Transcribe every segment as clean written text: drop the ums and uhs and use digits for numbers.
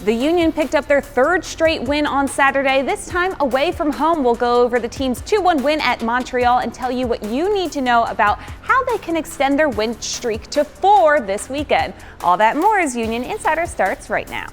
The Union picked up their third straight win on Saturday, this time away from home. We'll go over the team's 2-1 win at Montreal and tell you what you need to know about how they can extend their win streak to 4 this weekend. All that and more as Union Insider starts right now.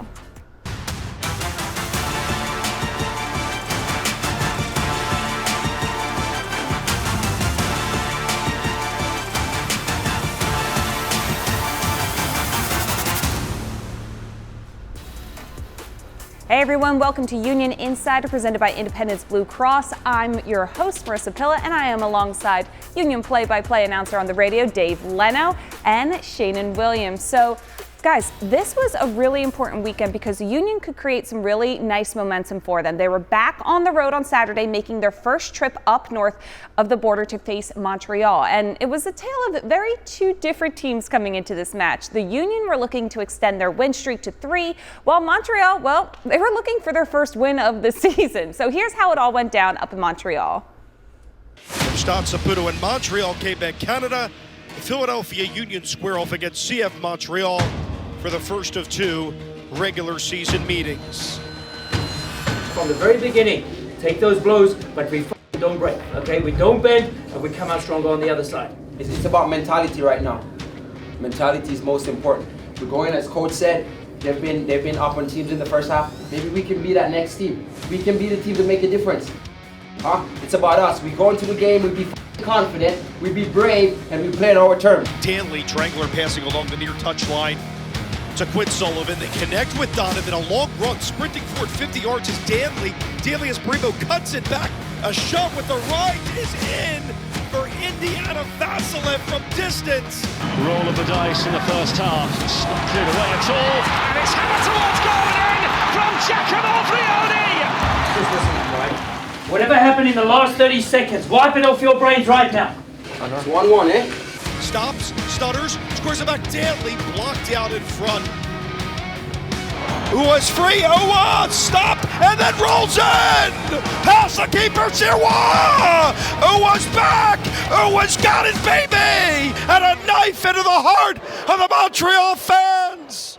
Hey everyone, welcome to Union Insider presented by Independence Blue Cross. I'm your host, Marisa, and I am alongside Union play-by-play announcer on the radio, Dave Leno, and Sheanon Williams. So, guys, this was a really important weekend because the Union could create some really nice momentum for them. They were back on the road on Saturday, making their first trip up north of the border to face Montreal. And it was a tale of two different teams coming into this match. The Union were looking to extend their win streak to 3, while Montreal, well, they were looking for their first win of the season. So here's how it all went down up in Montreal. From Stade Saputo in Montreal, Quebec, Canada, the Philadelphia Union square off against CF Montreal for the first of 2 regular season meetings. From the very beginning, take those blows, but we don't break, okay? We don't bend, and we come out stronger on the other side. It's about mentality right now. Mentality is most important. We're going, as coach said, they've been up on teams in the first half. Maybe we can be that next team. We can be the team to make a difference. It's about us. We go into the game, we be confident, we be brave, and we play on our terms. Danley, Drangler passing along the near touchline to Quinn Sullivan. They connect with Donovan. A long run, sprinting forward 50 yards is Danley. Danley as Brimo cuts it back. A shot with the right is in for Indiana Vasilev from distance. Roll of the dice in the first half. It's not cleared away at all. And it's hammered towards goal in from Giacomo Frioni. Just listen, right? Whatever happened in the last 30 seconds, wipe it off your brains right now. It's 1-1, eh? Stops, stutters, squares it back. Danley blocked out in front. Uwa's free. Uwa, stop, and then rolls in. Past the keeper, Sirois. Uwa's back. Uwa's got his baby, and a knife into the heart of the Montreal fans.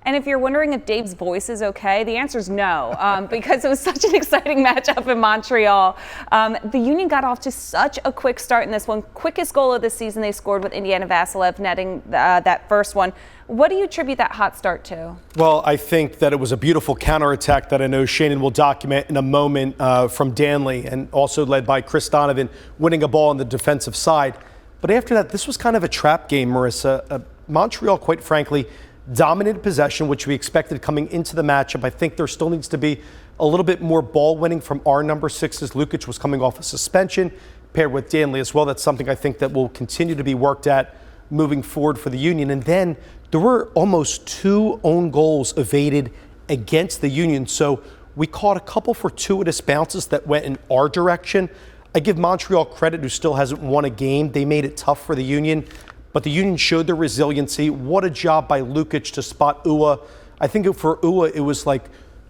And if you're wondering if Dave's voice is okay, the answer is no, because it was such an exciting matchup in Montreal. The Union got off to such a quick start in this one. Quickest goal of the season they scored with Indiana Vasilev netting that first one. What do you attribute that hot start to? Well, I think that it was a beautiful counterattack that I know Sheanon will document in a moment from Danley, and also led by Chris Donovan, winning a ball on the defensive side. But after that, this was kind of a trap game, Marisa. Montreal, quite frankly, dominated possession, which we expected coming into the matchup. I think there still needs to be a little bit more ball winning from our number 6s. Lukic was coming off a suspension, paired with Danley as well. That's something I think that will continue to be worked at moving forward for the Union. And then there were almost 2 own goals evaded against the Union. So we caught a couple fortuitous bounces that went in our direction. I give Montreal credit, who still hasn't won a game. They made it tough for the Union. But the Union showed their resiliency. What a job by Lukic to spot Uwa. I think for Uwa, it was like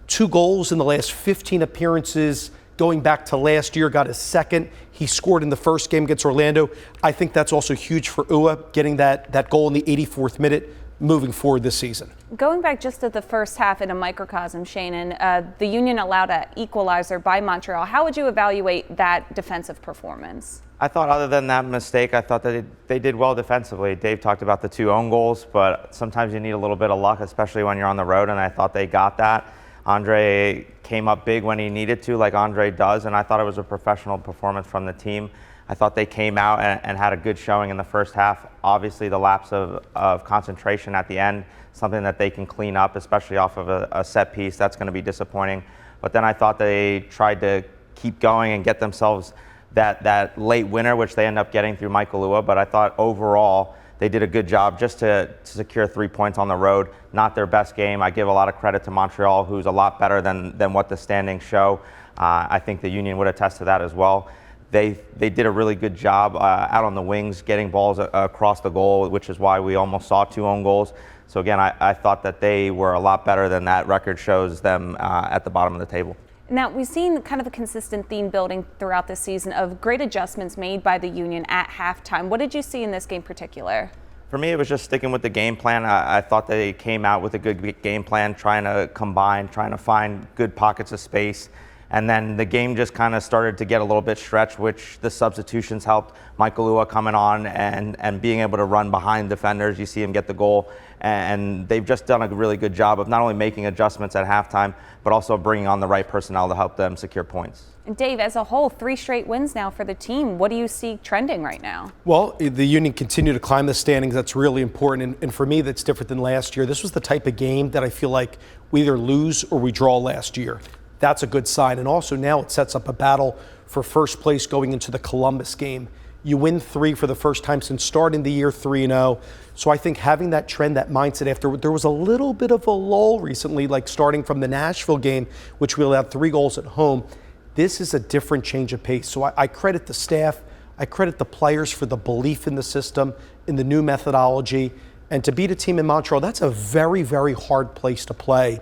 2 goals in the last 15 appearances. Going back to last year, got his second. He scored in the first game against Orlando. I think that's also huge for Uwa, getting that goal in the 84th minute, moving forward this season. Going back just to the first half in a microcosm, Sheanon, the Union allowed an equalizer by Montreal. How would you evaluate that defensive performance? I thought other than that mistake, I thought that they did well defensively. Dave talked about the 2 own goals, but sometimes you need a little bit of luck, especially when you're on the road, and I thought they got that. Andre came up big when he needed to, like Andre does, and I thought it was a professional performance from the team. I thought they came out and had a good showing in the first half. Obviously, the lapse of concentration at the end, something that they can clean up, especially off of a set piece. That's going to be disappointing. But then I thought they tried to keep going and get themselves that late winner, which they end up getting through Michael Uwa. But I thought overall they did a good job just to secure 3 points on the road. Not their best game. I give a lot of credit to Montreal, who's a lot better than what the standings show. I think the Union would attest to that as well. They did a really good job out on the wings, getting balls across the goal, which is why we almost saw 2 own goals. So again, I thought that they were a lot better than that record shows them at the bottom of the table. Now, we've seen kind of a consistent theme building throughout this season of great adjustments made by the Union at halftime. What did you see in this game in particular? For me, it was just sticking with the game plan. I thought they came out with a good game plan, trying to combine, trying to find good pockets of space. And then the game just kind of started to get a little bit stretched, which the substitutions helped. Michael Ua coming on and being able to run behind defenders. You see him get the goal. And they've just done a really good job of not only making adjustments at halftime, but also bringing on the right personnel to help them secure points. And Dave, as a whole, 3 straight wins now for the team. What do you see trending right now? Well, the Union continue to climb the standings. That's really important. And for me, that's different than last year. This was the type of game that I feel like we either lose or we draw last year. That's a good sign. And also now it sets up a battle for first place going into the Columbus game. You win 3 for the first time since starting the year 3-0. So I think having that trend, that mindset after there was a little bit of a lull recently, like starting from the Nashville game, which we allowed 3 goals at home. This is a different change of pace. So I credit the staff, I credit the players for the belief in the system, in the new methodology. And to beat a team in Montreal, that's a very, very hard place to play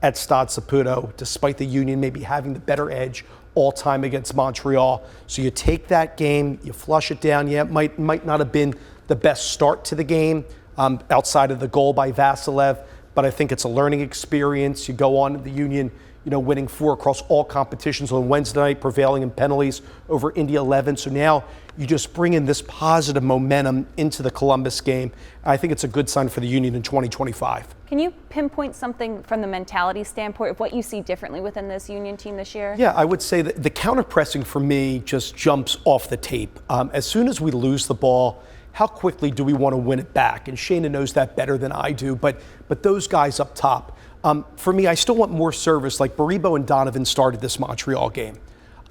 at Stade Saputo, despite the Union maybe having the better edge all time against Montreal. So you take that game, you flush it down. Yeah, it might not have been the best start to the game outside of the goal by Vasilev, but I think it's a learning experience. You go on to the Union, winning 4 across all competitions on Wednesday night, prevailing in penalties over India 11. So now you just bring in this positive momentum into the Columbus game. I think it's a good sign for the Union in 2025. Can you pinpoint something from the mentality standpoint of what you see differently within this Union team this year? Yeah, I would say that the counter-pressing for me just jumps off the tape. As soon as we lose the ball, how quickly do we want to win it back? And Sheanon knows that better than I do, but those guys up top, for me, I still want more service. Like Baribo and Donovan started this Montreal game.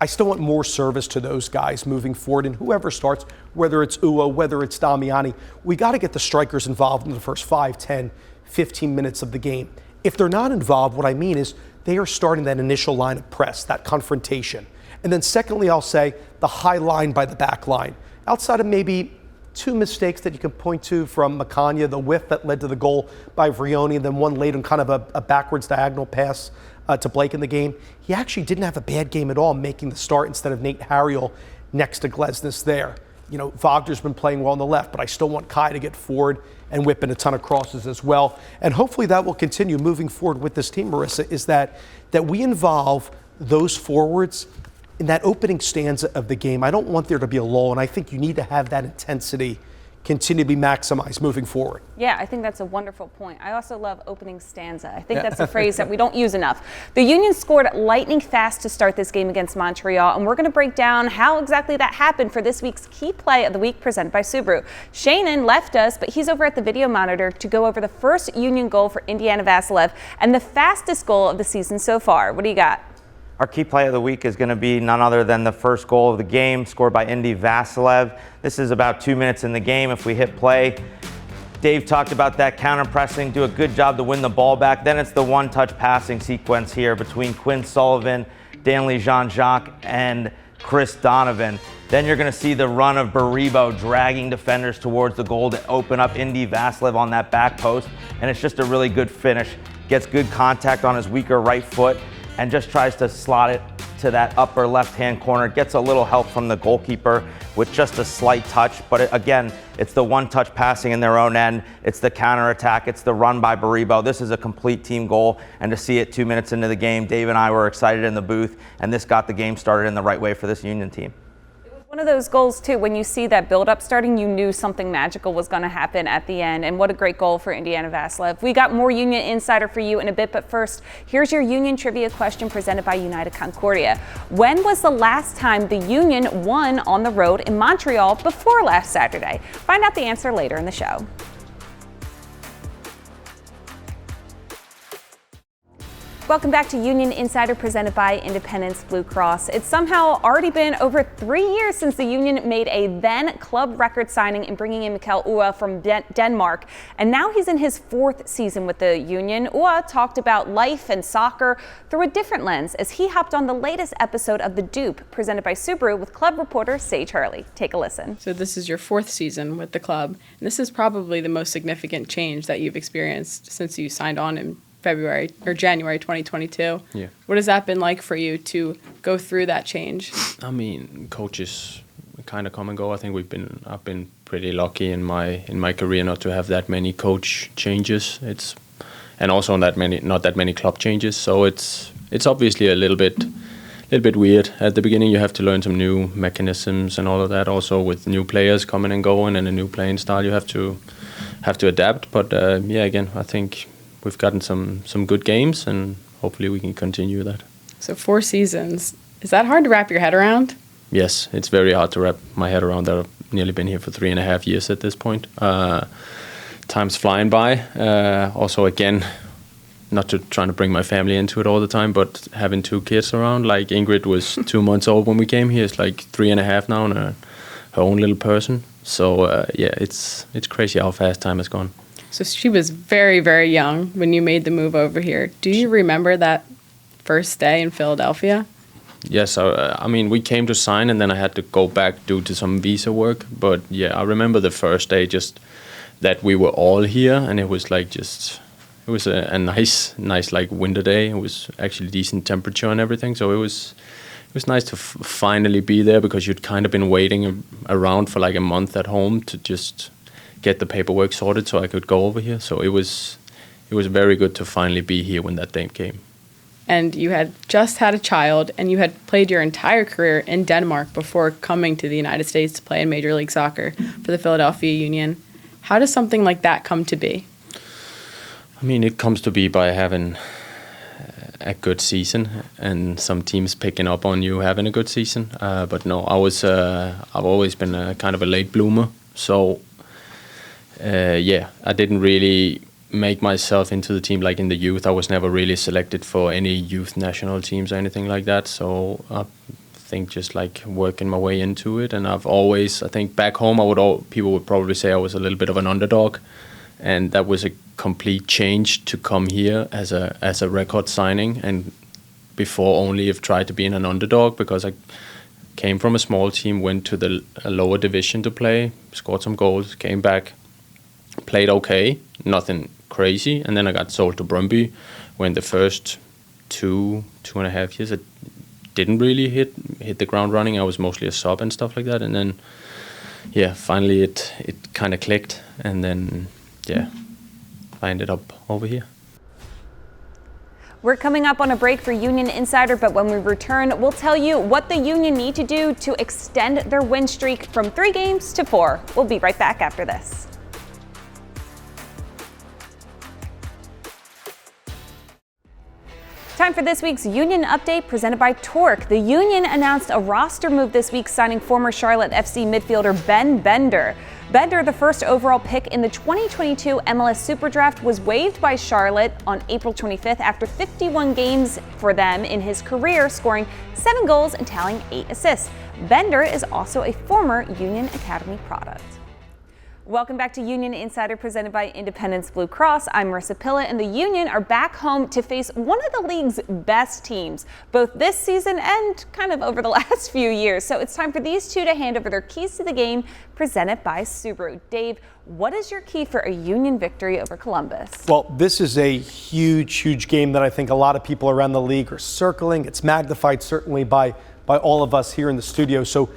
I still want more service to those guys moving forward, and whoever starts, whether it's Ua, whether it's Damiani, we got to get the strikers involved in the first 5, 10, 15 minutes of the game. If they're not involved, what I mean is they are starting that initial line of press, that confrontation. And then secondly, I'll say the high line by the back line. Outside of maybe 2 mistakes that you can point to from Makanya, the whiff that led to the goal by Vrioni, and then one late on kind of a backwards diagonal pass to Blake in the game. He actually didn't have a bad game at all, making the start instead of Nate Harriel next to Glesnes there. Wagner's been playing well on the left, but I still want Kai to get forward and whip in a ton of crosses as well. And hopefully that will continue moving forward with this team, Marisa, is that we involve those forwards in that opening stanza of the game. I don't want there to be a lull, and I think you need to have that intensity continue to be maximized moving forward. Yeah, I think that's a wonderful point. I also love opening stanza. I think that's a phrase that we don't use enough. The Union scored lightning fast to start this game against Montreal, and we're going to break down how exactly that happened for this week's key play of the week presented by Subaru. Sheanon left us, but he's over at the video monitor to go over the first Union goal for Indiana Vasilev and the fastest goal of the season so far. What do you got? Our key play of the week is going to be none other than the first goal of the game, scored by Indy Vasilev. This is about 2 minutes in the game. If we hit play, Dave talked about that counter-pressing, do a good job to win the ball back. Then it's the one-touch passing sequence here between Quinn Sullivan, Danley Jean-Jacques, and Chris Donovan. Then you're going to see the run of Baribo dragging defenders towards the goal to open up Indy Vasilev on that back post. And it's just a really good finish. Gets good contact on his weaker right foot and just tries to slot it to that upper left-hand corner. Gets a little help from the goalkeeper with just a slight touch, but again, it's the one-touch passing in their own end. It's the counterattack. It's the run by Baribo. This is a complete team goal, and to see it 2 minutes into the game, Dave and I were excited in the booth, and this got the game started in the right way for this Union team. One of those goals, too, when you see that build-up starting, you knew something magical was going to happen at the end. And what a great goal for Indiana Vasilev. We got more Union Insider for you in a bit, but first, here's your Union trivia question presented by United Concordia. When was the last time the Union won on the road in Montreal before last Saturday? Find out the answer later in the show. Welcome back to Union Insider presented by Independence Blue Cross. It's somehow already been over 3 years since the Union made a then club record signing in bringing in Mikkel Ua from Denmark. And now he's in his 4th season with the Union. Ua talked about life and soccer through a different lens as he hopped on the latest episode of The Dupe presented by Subaru with club reporter Sage Hurley. Take a listen. So this is your 4th season with the club. And this is probably the most significant change that you've experienced since you signed on in January 2022. Yeah. What has that been like for you to go through that change? I mean, coaches kind of come and go. I think I've been pretty lucky in my career not to have that many coach changes. And also not that many club changes. So it's obviously a little bit weird at the beginning. You have to learn some new mechanisms and all of that. Also with new players coming and going and a new playing style, you have to adapt. But again, I think we've gotten some good games, and hopefully we can continue that. So 4 seasons, is that hard to wrap your head around? Yes, it's very hard to wrap my head around that. I've nearly been here for 3.5 years at this point. Time's flying by. Also, again, not to trying to bring my family into it all the time, but having 2 kids around, like Ingrid was 2 months old when we came here. It's like 3.5 now, and her own little person. So it's crazy how fast time has gone. So she was very, very young when you made the move over here. Do you remember that first day in Philadelphia? Yes, I mean, we came to sign, and then I had to go back due to some visa work. But yeah, I remember the first day, just that we were all here, and it was like it was a nice like winter day. It was actually decent temperature and everything, so it was nice to finally be there, because you'd kind of been waiting around for like a month at home to just get the paperwork sorted so I could go over here. So it was very good to finally be here when that day came. And you had just had a child, and you had played your entire career in Denmark before coming to the United States to play in Major League Soccer for the Philadelphia Union. How does something like that come to be? I mean, it comes to be by having a good season and some teams picking up on you having a good season. But no, I've always been a kind of a late bloomer. So I didn't really make myself into the team like in the youth. I was never really selected for any youth national teams or anything like that. So I think just like working my way into it. And I've always, I think back home, people would probably say I was a little bit of an underdog. And that was a complete change to come here as a record signing. And before only have tried to be in an underdog, because I came from a small team, went to a lower division to play, scored some goals, came back, played okay, nothing crazy, and then I got sold to Brøndby when the first 2.5 years I didn't really hit the ground running. I was mostly a sub and stuff like that, and then finally it kind of clicked, and then I ended up over here. We're coming up on a break for Union Insider, but when we return, we'll tell you what the Union need to do to extend their win streak from 3 games to 4. We'll be right back after this. Time for this week's Union Update presented by Torque. The Union announced a roster move this week, signing former Charlotte FC midfielder Ben Bender. Bender, the first overall pick in the 2022 MLS Super Draft, was waived by Charlotte on April 25th after 51 games for them in his career, scoring 7 goals and tallying 8 assists. Bender is also a former Union Academy product. Welcome back to Union Insider, presented by Independence Blue Cross. I'm Marisa and the Union are back home to face one of the league's best teams, both this season and kind of over the last few years. So it's time for these two to hand over their keys to the game, presented by Subaru. Dave, what is your key for a Union victory over Columbus? Well, this is a huge game that I think a lot of people around the league are circling. It's magnified certainly by all of us here in the studio. So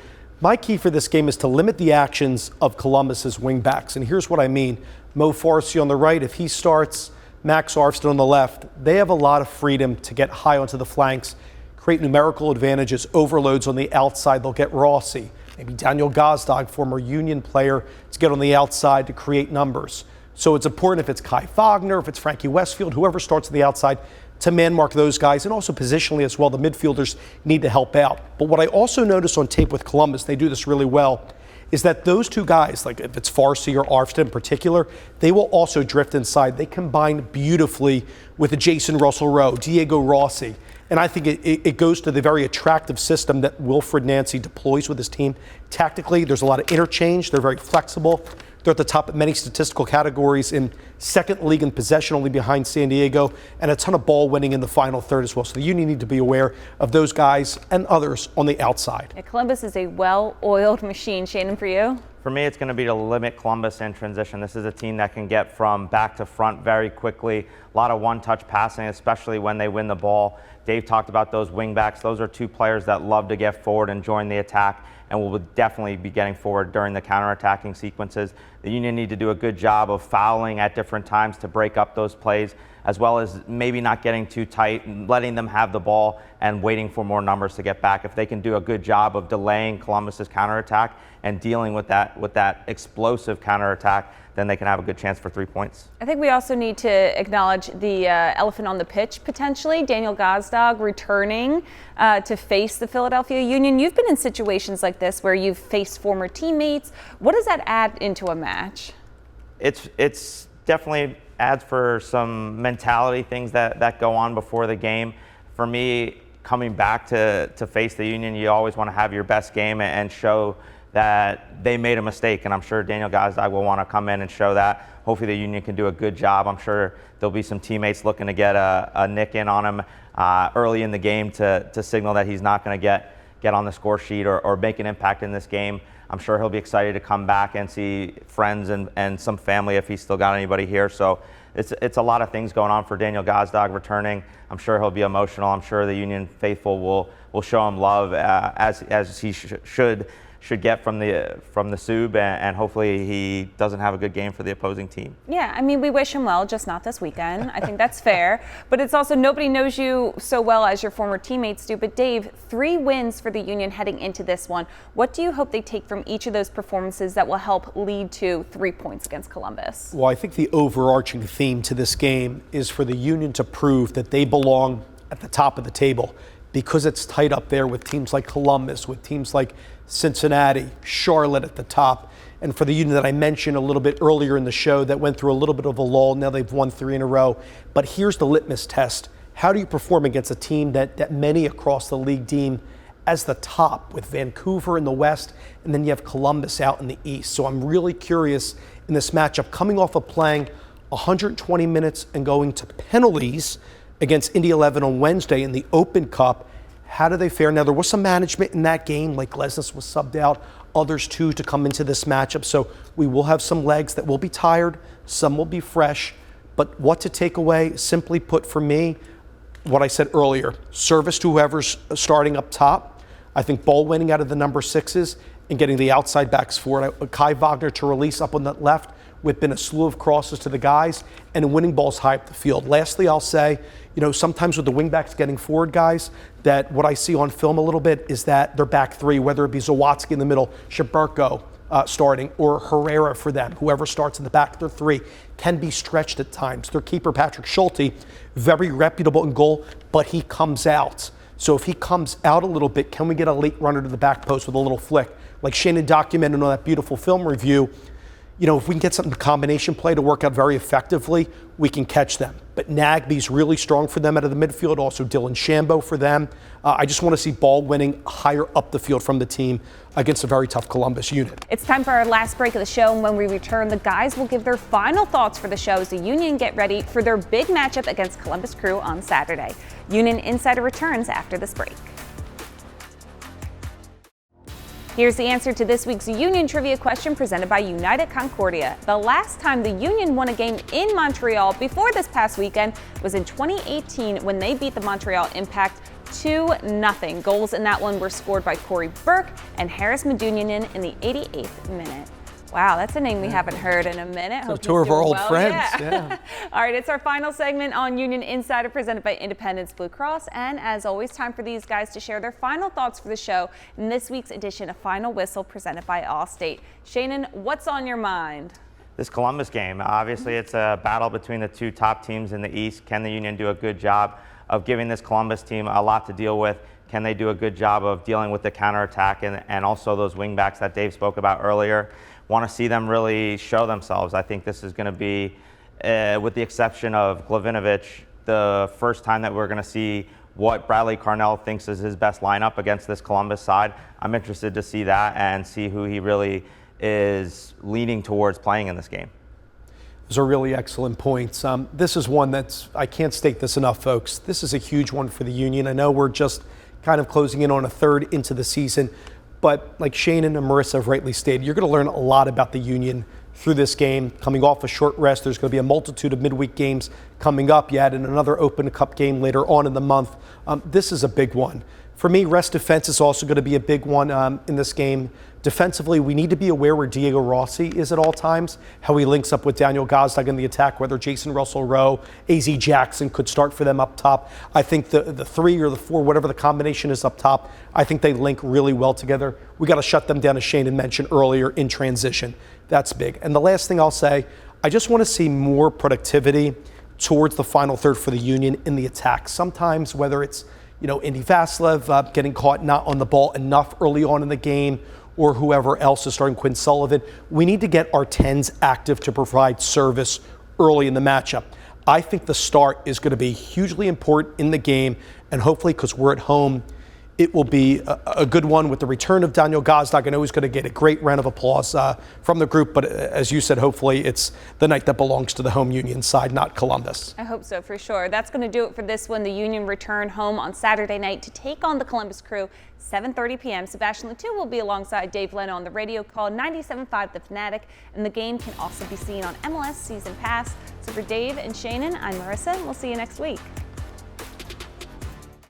my key for this game is to limit the actions of Columbus's wingbacks. And here's what I mean. Mo Forrestry on the right, if he starts Max Arfstad on the left, they have a lot of freedom to get high onto the flanks, create numerical advantages, overloads on the outside. They'll get Rossi, maybe Daniel Gazdag, former Union player, to get on the outside to create numbers. So it's important if it's Kai Wagner, if it's Frankie Westfield, whoever starts on the outside, to man mark those guys, and also positionally as well, the midfielders need to help out. But what I also notice on tape with Columbus, they do this really well, is that those two guys, like if it's Farsi or Arfstad in particular, they will also drift inside. They combine beautifully with a Jason Russell-Rowe, Diego Rossi. And I think it goes to the very attractive system that Wilfred Nancy deploys with his team. Tactically, there's a lot of interchange. They're very flexible. They're at the top of many statistical categories in second league in possession, only behind San Diego, and a ton of ball winning in the final third as well. So the Union need to be aware of those guys and others on the outside. Yeah, Columbus is a well-oiled machine. Sheanon, for you? For me, it's going to be to limit Columbus in transition. This is a team that can get from back to front very quickly. A lot of one-touch passing, especially when they win the ball. Dave talked about those wing backs. Those are two players that love to get forward and join the attack. and will definitely be getting forward during the counterattacking sequences. The Union need to do a good job of fouling at different times to break up those plays, as well as maybe not getting too tight and letting them have the ball and waiting for more numbers to get back. If they can do a good job of delaying Columbus's counterattack and dealing with that explosive counterattack, then they can have a good chance for 3 points. I think we also need to acknowledge the elephant on the pitch, potentially. Daniel Gazdag returning to face the Philadelphia Union. You've been in situations like this where you've faced former teammates. What does that add into a match? It's definitely adds for some mentality things that go on before the game. For me, coming back to face the Union, you always want to have your best game and show that they made a mistake, and I'm sure Daniel Gazdag will want to come in and show that. Hopefully the Union can do a good job. I'm sure there'll be some teammates looking to get a nick in on him early in the game to signal that he's not going to get on the score sheet or make an impact in this game. I'm sure he'll be excited to come back and see friends and some family if he's still got anybody here. So it's a lot of things going on for Daniel Gazdag returning. I'm sure he'll be emotional. I'm sure the Union faithful will show him love as he should get from the Sub, and hopefully he doesn't have a good game for the opposing team. Yeah, I mean, we wish him well, just not this weekend. I think that's fair. But it's also, nobody knows you so well as your former teammates do. But Dave, 3 wins for the Union heading into this one. What do you hope they take from each of those performances that will help lead to 3 points against Columbus? Well, I think the overarching theme to this game is for the Union to prove that they belong at the top of the table, because it's tight up there with teams like Columbus, with teams like Cincinnati, Charlotte at the top. And for the Union that I mentioned a little bit earlier in the show that went through a little bit of a lull, now they've won 3 in a row. But here's the litmus test. How do you perform against a team that many across the league deem as the top, with Vancouver in the West, and then you have Columbus out in the East? So I'm really curious in this matchup, coming off of playing 120 minutes and going to penalties against Indy 11 on Wednesday in the Open Cup. How do they fare? Now, there was some management in that game, like Lesnes was subbed out, others too, to come into this matchup. So we will have some legs that will be tired, some will be fresh. But what to take away, simply put for me, what I said earlier, service to whoever's starting up top. I think ball winning out of the number 6s and getting the outside backs forward. Kai Wagner to release up on that left with been a slew of crosses to the guys and winning balls high up the field. Lastly, I'll say, sometimes with the wingbacks getting forward, guys, that what I see on film a little bit is that their back 3, whether it be Zawadzki in the middle, Shaberko starting, or Herrera for them, whoever starts in the back, their 3, can be stretched at times. Their keeper, Patrick Schulte, very reputable in goal, but he comes out. So if he comes out a little bit, can we get a late runner to the back post with a little flick? Like Sheanon documented on that beautiful film review, if we can get something combination play to work out very effectively, we can catch them. But Nagby's really strong for them out of the midfield. Also Dylan Shambo for them. I just want to see ball winning higher up the field from the team against a very tough Columbus unit. It's time for our last break of the show, and when we return, the guys will give their final thoughts for the show as the Union get ready for their big matchup against Columbus Crew on Saturday. Union Insider returns after this break. Here's the answer to this week's Union Trivia question presented by United Concordia. The last time the Union won a game in Montreal before this past weekend was in 2018 when they beat the Montreal Impact 2-0. Goals in that one were scored by Corey Burke and Harris Medunjanin in the 88th minute. Wow, that's a name we haven't heard in a minute. So 2 of our old friends. Yeah. All right, it's our final segment on Union Insider presented by Independence Blue Cross. And as always, time for these guys to share their final thoughts for the show in this week's edition of Final Whistle presented by Allstate. Sheanon, what's on your mind? This Columbus game, obviously it's a battle between the 2 top teams in the East. Can the Union do a good job of giving this Columbus team a lot to deal with? Can they do a good job of dealing with the counterattack and also those wingbacks that Dave spoke about earlier? Want to see them really show themselves. I think this is going to be, with the exception of Glavinovic, the first time that we're going to see what Bradley Carnell thinks is his best lineup against this Columbus side. I'm interested to see that and see who he really is leaning towards playing in this game. Those are really excellent points. This is one that's, I can't state this enough, folks. This is a huge one for the Union. I know we're just kind of closing in on a third into the season, but like Sheanon and Marisa have rightly stated, you're going to learn a lot about the Union through this game. Coming off a short rest, there's going to be a multitude of midweek games coming up. You add in another Open Cup game later on in the month. This is a big one For me, rest defense is also going to be a big one in this game. Defensively, we need to be aware where Diego Rossi is at all times, how he links up with Daniel Gazdag in the attack, whether Jason Russell-Rowe, AZ Jackson could start for them up top. I think the 3 or the 4, whatever the combination is up top, I think they link really well together. We got to shut them down, as Sheanon mentioned earlier, in transition. That's big. And the last thing I'll say, I just want to see more productivity towards the final third for the Union in the attack. Sometimes, whether it's Indy Vasiliev getting caught not on the ball enough early on in the game, or whoever else is starting, Quinn Sullivan, we need to get our 10s active to provide service early in the matchup. I think the start is going to be hugely important in the game, and hopefully, because we're at home, it will be a good one with the return of Daniel Gazdag. I know he's going to get a great round of applause from the group, but as you said, hopefully it's the night that belongs to the home Union side, not Columbus. I hope so, for sure. That's going to do it for this one. The Union return home on Saturday night to take on the Columbus Crew, 7:30 p.m. Sebastian Latou will be alongside Dave Leno on the radio call 97.5 The Fanatic, and the game can also be seen on MLS Season Pass. So for Dave and Sheanon, I'm Marissa, and we'll see you next week.